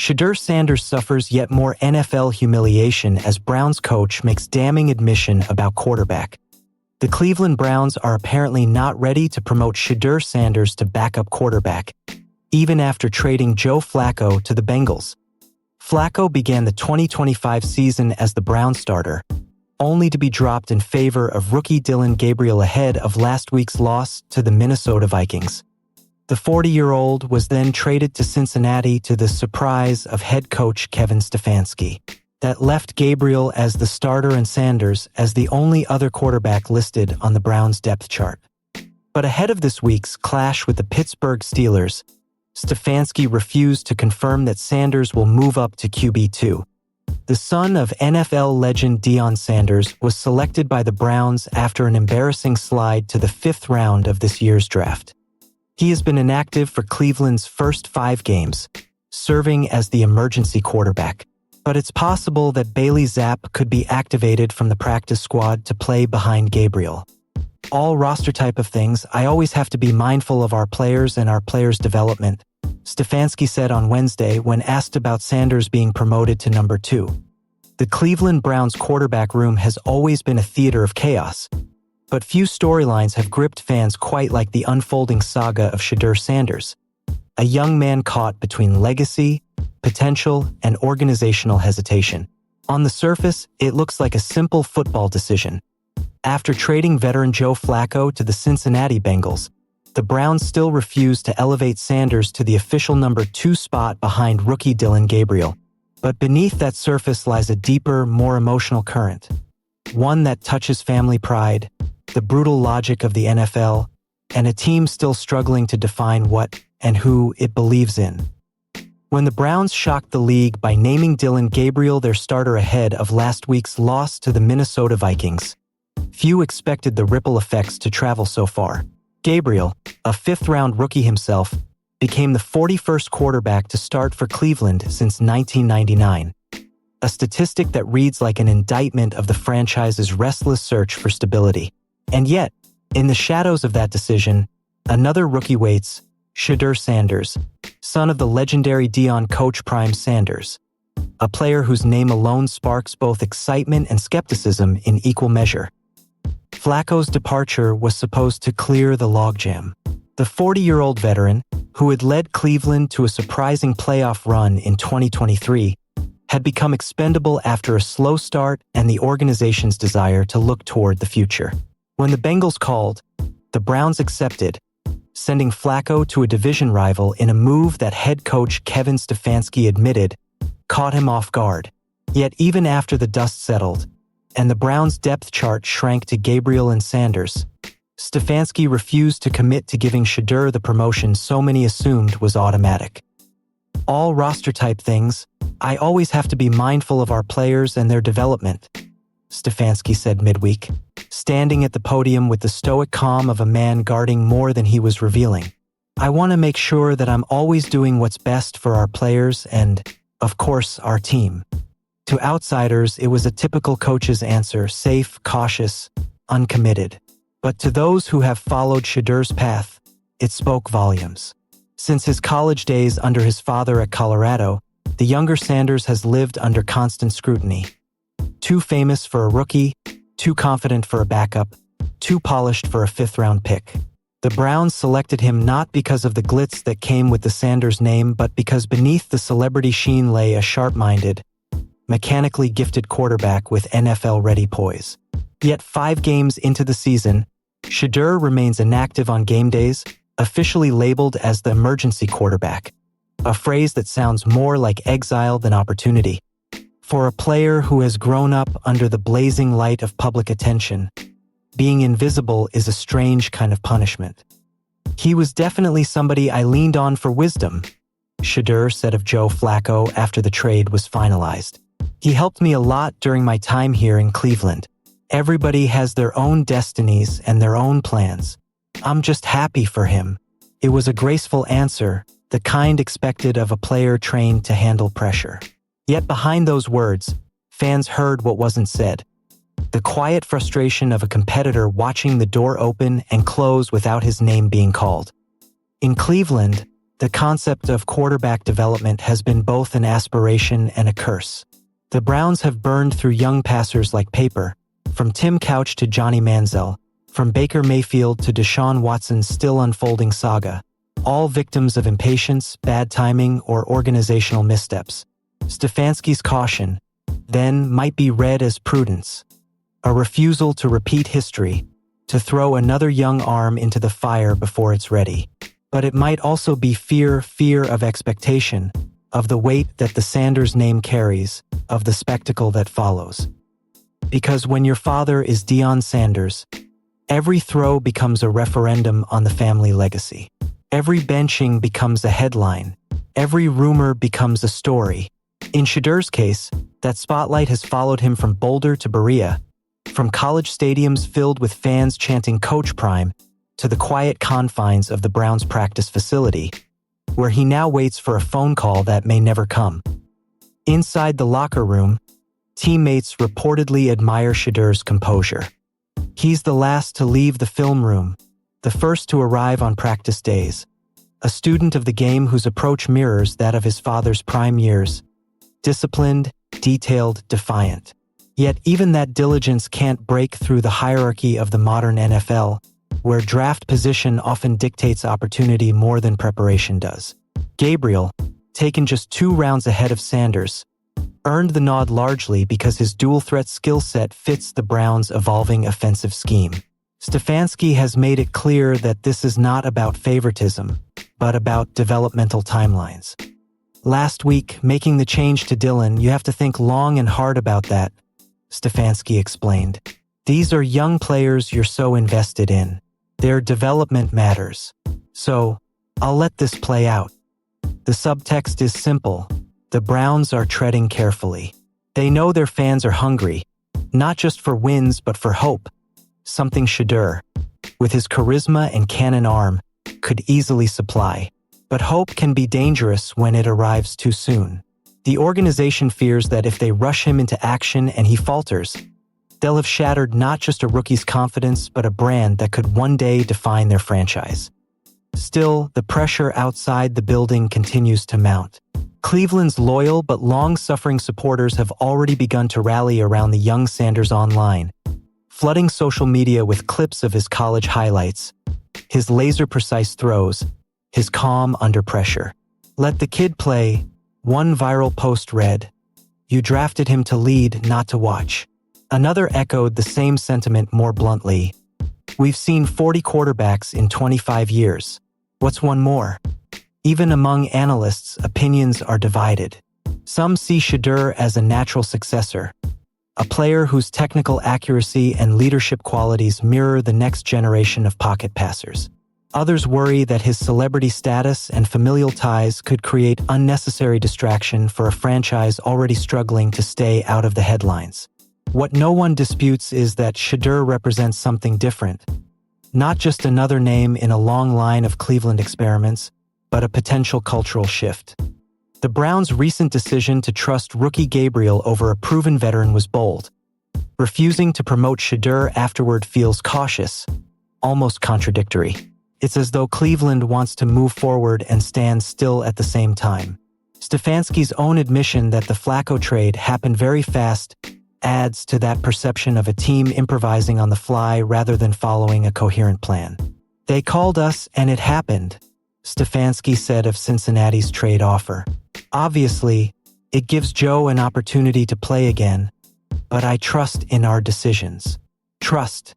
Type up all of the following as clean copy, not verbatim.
Shedeur Sanders suffers yet more NFL humiliation as Browns coach makes damning admission about quarterback. The Cleveland Browns are apparently not ready to promote Shedeur Sanders to backup quarterback, even after trading Joe Flacco to the Bengals. Flacco began the 2025 season as the Browns starter, only to be dropped in favor of rookie Dillon Gabriel ahead of last week's loss to the Minnesota Vikings. The 40-year-old was then traded to Cincinnati to the surprise of head coach Kevin Stefanski. That left Gabriel as the starter and Sanders as the only other quarterback listed on the Browns' depth chart. But ahead of this week's clash with the Pittsburgh Steelers, Stefanski refused to confirm that Sanders will move up to QB2. The son of NFL legend Deion Sanders was selected by the Browns after an embarrassing slide to the 5th round of this year's draft. He has been inactive for Cleveland's first 5 games, serving as the emergency quarterback. But it's possible that Bailey Zappe could be activated from the practice squad to play behind Gabriel. All roster type of things, I always have to be mindful of our players and our players' development, Stefanski said on Wednesday when asked about Sanders being promoted to number 2. The Cleveland Browns quarterback room has always been a theater of chaos, but few storylines have gripped fans quite like the unfolding saga of Shedeur Sanders, a young man caught between legacy, potential, and organizational hesitation. On the surface, it looks like a simple football decision. After trading veteran Joe Flacco to the Cincinnati Bengals, the Browns still refuse to elevate Sanders to the official number 2 spot behind rookie Dillon Gabriel. But beneath that surface lies a deeper, more emotional current, one that touches family pride, the brutal logic of the NFL, and a team still struggling to define what and who it believes in. When the Browns shocked the league by naming Dillon Gabriel their starter ahead of last week's loss to the Minnesota Vikings, few expected the ripple effects to travel so far. Gabriel, a 5th-round rookie himself, became the 41st quarterback to start for Cleveland since 1999, a statistic that reads like an indictment of the franchise's restless search for stability. And yet, in the shadows of that decision, another rookie waits, Shedeur Sanders, son of the legendary Deion coach Prime Sanders, a player whose name alone sparks both excitement and skepticism in equal measure. Flacco's departure was supposed to clear the logjam. The 40-year-old veteran, who had led Cleveland to a surprising playoff run in 2023, had become expendable after a slow start and the organization's desire to look toward the future. When the Bengals called, the Browns accepted, sending Flacco to a division rival in a move that head coach Kevin Stefanski admitted caught him off guard. Yet even after the dust settled, and the Browns' depth chart shrank to Gabriel and Sanders, Stefanski refused to commit to giving Shedeur the promotion so many assumed was automatic. All roster-type things, I always have to be mindful of our players and their development, Stefanski said midweek, standing at the podium with the stoic calm of a man guarding more than he was revealing. I want to make sure that I'm always doing what's best for our players and, of course, our team. To outsiders, it was a typical coach's answer, safe, cautious, uncommitted. But to those who have followed Shedeur's path, it spoke volumes. Since his college days under his father at Colorado, the younger Sanders has lived under constant scrutiny. Too famous for a rookie, too confident for a backup, too polished for a 5th-round pick. The Browns selected him not because of the glitz that came with the Sanders name, but because beneath the celebrity sheen lay a sharp-minded, mechanically gifted quarterback with NFL-ready poise. Yet 5 games into the season, Shedeur remains inactive on game days, officially labeled as the emergency quarterback, a phrase that sounds more like exile than opportunity. For a player who has grown up under the blazing light of public attention, being invisible is a strange kind of punishment. He was definitely somebody I leaned on for wisdom, Shedeur said of Joe Flacco after the trade was finalized. He helped me a lot during my time here in Cleveland. Everybody has their own destinies and their own plans. I'm just happy for him. It was a graceful answer, the kind expected of a player trained to handle pressure. Yet behind those words, fans heard what wasn't said. The quiet frustration of a competitor watching the door open and close without his name being called. In Cleveland, The concept of quarterback development has been both an aspiration and a curse. The Browns have burned through young passers like paper, from Tim Couch to Johnny Manziel, from Baker Mayfield to Deshaun Watson's still unfolding saga, all victims of impatience, bad timing, or organizational missteps. Stefanski's caution, then, might be read as prudence, a refusal to repeat history, to throw another young arm into the fire before it's ready. But it might also be fear of expectation, of the weight that the Sanders name carries, of the spectacle that follows. Because when your father is Deion Sanders, every throw becomes a referendum on the family legacy. Every benching becomes a headline. Every rumor becomes a story. In Shedeur's case, that spotlight has followed him from Boulder to Berea, from college stadiums filled with fans chanting Coach Prime, to the quiet confines of the Browns' practice facility, where he now waits for a phone call that may never come. Inside the locker room, teammates reportedly admire Shedeur's composure. He's the last to leave the film room, the first to arrive on practice days, a student of the game whose approach mirrors that of his father's prime years, disciplined, detailed, defiant. Yet even that diligence can't break through the hierarchy of the modern NFL, where draft position often dictates opportunity more than preparation does. Gabriel, taken just 2 rounds ahead of Sanders, earned the nod largely because his dual-threat skill set fits the Browns' evolving offensive scheme. Stefanski has made it clear that this is not about favoritism, but about developmental timelines. Last week, making the change to Dillon, you have to think long and hard about that, Stefanski explained. These are young players you're so invested in. Their development matters. So, I'll let this play out. The subtext is simple. The Browns are treading carefully. They know their fans are hungry, not just for wins but for hope, something Shedeur, with his charisma and cannon arm, could easily supply. But hope can be dangerous when it arrives too soon. The organization fears that if they rush him into action and he falters, they'll have shattered not just a rookie's confidence, but a brand that could one day define their franchise. Still, the pressure outside the building continues to mount. Cleveland's loyal but long-suffering supporters have already begun to rally around the young Sanders online, flooding social media with clips of his college highlights, his laser-precise throws, his calm under pressure. "Let the kid play," one viral post read. "You drafted him to lead, not to watch." Another echoed the same sentiment more bluntly. "We've seen 40 quarterbacks in 25 years. What's one more?" Even among analysts, opinions are divided. Some see Shedeur as a natural successor, a player whose technical accuracy and leadership qualities mirror the next generation of pocket passers. Others worry that his celebrity status and familial ties could create unnecessary distraction for a franchise already struggling to stay out of the headlines. What no one disputes is that Shedeur represents something different. Not just another name in a long line of Cleveland experiments, but a potential cultural shift. The Browns' recent decision to trust rookie Gabriel over a proven veteran was bold. Refusing to promote Shedeur afterward feels cautious, almost contradictory. It's as though Cleveland wants to move forward and stand still at the same time. Stefanski's own admission that the Flacco trade happened very fast adds to that perception of a team improvising on the fly rather than following a coherent plan. "They called us and it happened," Stefanski said of Cincinnati's trade offer. "Obviously, it gives Joe an opportunity to play again, but I trust in our decisions." Trust.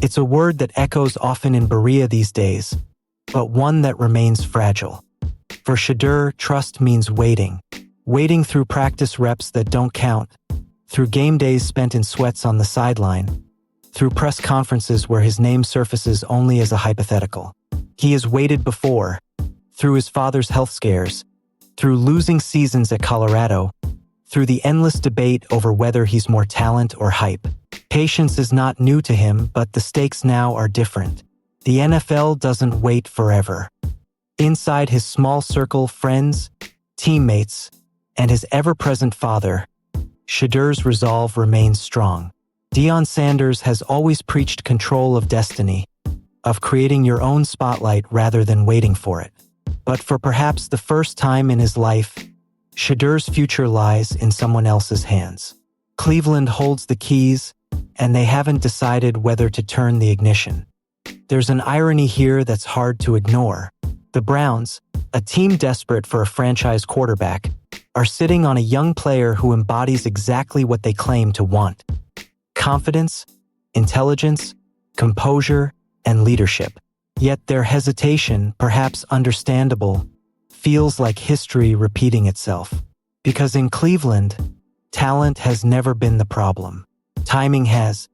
It's a word that echoes often in Berea these days, but one that remains fragile. For Shedeur, trust means waiting. Waiting through practice reps that don't count, through game days spent in sweats on the sideline, through press conferences where his name surfaces only as a hypothetical. He has waited before, through his father's health scares, through losing seasons at Colorado, through the endless debate over whether he's more talent or hype. Patience is not new to him, but the stakes now are different. The NFL doesn't wait forever. Inside his small circle, friends, teammates, and his ever-present father, Shedeur's resolve remains strong. Deion Sanders has always preached control of destiny, of creating your own spotlight rather than waiting for it. But for perhaps the first time in his life, Shedeur's future lies in someone else's hands. Cleveland holds the keys, and they haven't decided whether to turn the ignition. There's an irony here that's hard to ignore. The Browns, a team desperate for a franchise quarterback, are sitting on a young player who embodies exactly what they claim to want: confidence, intelligence, composure, and leadership. Yet their hesitation, perhaps understandable, feels like history repeating itself. Because in Cleveland, talent has never been the problem. Timing has.